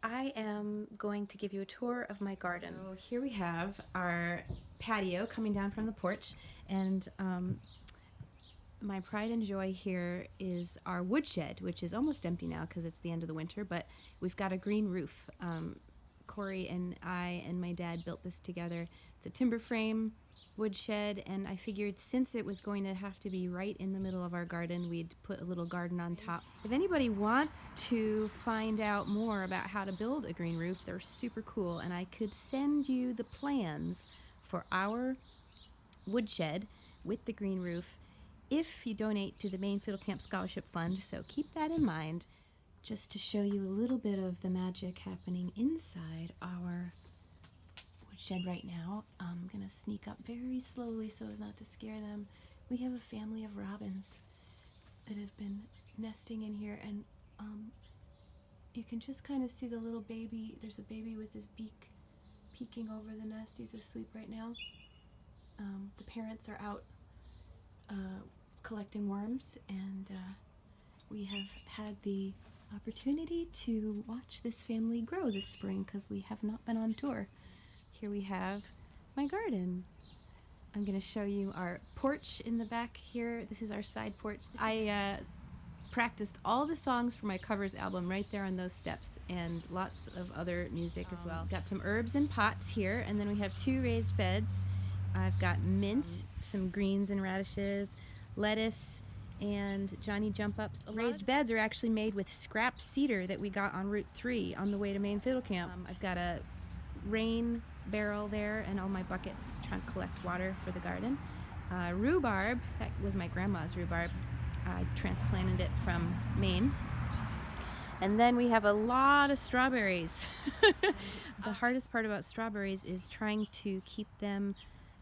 I am going to give you a tour of my garden. So here we have our patio coming down from the porch, and my pride and joy here is our woodshed, which is almost empty now because it's the end of the winter, but we've got a green roof. Corey and I and my dad built this together. It's a timber frame woodshed, and I figured since it was going to have to be right in the middle of our garden, we'd put a little garden on top. If anybody wants to find out more about how to build a green roof, they're super cool, and I could send you the plans for our woodshed with the green roof if you donate to the Maine Fiddle Camp Scholarship Fund, so keep that in mind. Just to show you a little bit of the magic happening inside our woodshed right now. I'm gonna sneak up very slowly so as not to scare them. We have a family of robins that have been nesting in here, and you can just kind of see the little baby. There's a baby with his beak peeking over the nest. He's asleep right now. The parents are out collecting worms, and we have had the opportunity to watch this family grow this spring because we have not been on tour. Here we have my garden. I'm going to show you our porch in the back here. This is our side porch. I practiced all the songs for my covers album right there on those steps, and lots of other music as well. Got some herbs in pots here, and then we have 2 raised beds. I've got mint, some greens and radishes, lettuce, and Johnny jump ups. Raised beds are actually made with scrap cedar that we got on Route 3 on the way to Maine Fiddle Camp. I've got a rain barrel there and all my buckets trying to collect water for the garden. Rhubarb, that was my grandma's rhubarb. I transplanted it from Maine. And then we have a lot of strawberries. The hardest part about strawberries is trying to keep them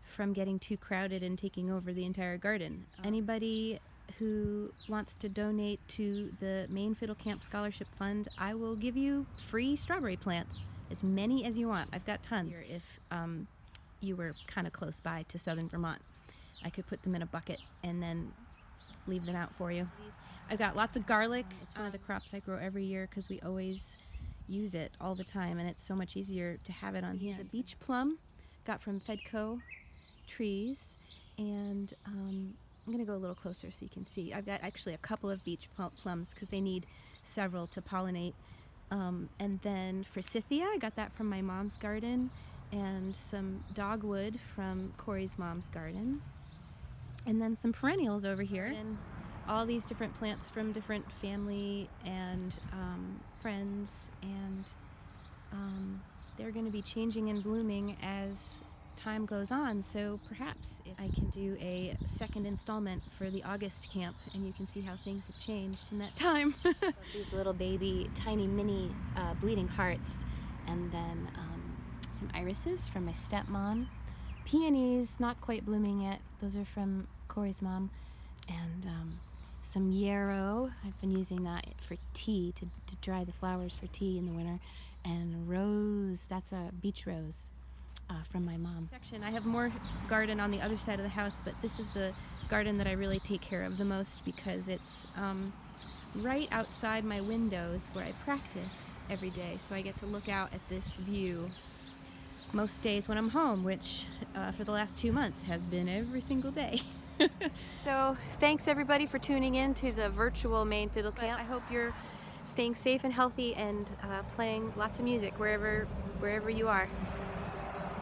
from getting too crowded and taking over the entire garden. Anybody who wants to donate to the Maine Fiddle Camp Scholarship Fund, I will give you free strawberry plants, as many as you want. I've got tons. If you were kind of close by to southern Vermont, I could put them in a bucket and then leave them out for you. I've got lots of garlic. It's one of the crops I grow every year because we always use it all the time, and it's so much easier to have it on hand. The beach plum got from Fedco trees, and I'm going to go a little closer so you can see. I've got actually a couple of beach plums because they need several to pollinate. And then forsythia, I got that from my mom's garden, and some dogwood from Corey's mom's garden. And then some perennials over here. And all these different plants from different family and friends, and they're going to be changing and blooming as time goes on, so perhaps if I can do a second installment for the August camp, and you can see how things have changed in that time. These little baby tiny mini bleeding hearts, and then some irises from my stepmom, peonies not quite blooming yet, those are from Corey's mom, and some yarrow. I've been using that for tea, to dry the flowers for tea in the winter, and rose, that's a beach rose from my mom. I have more garden on the other side of the house, but this is the garden that I really take care of the most because it's right outside my windows where I practice every day, so I get to look out at this view most days when I'm home, which for the last 2 months has been every single day. So thanks everybody for tuning in to the virtual Maine Fiddle Camp. I hope you're staying safe and healthy and playing lots of music wherever you are.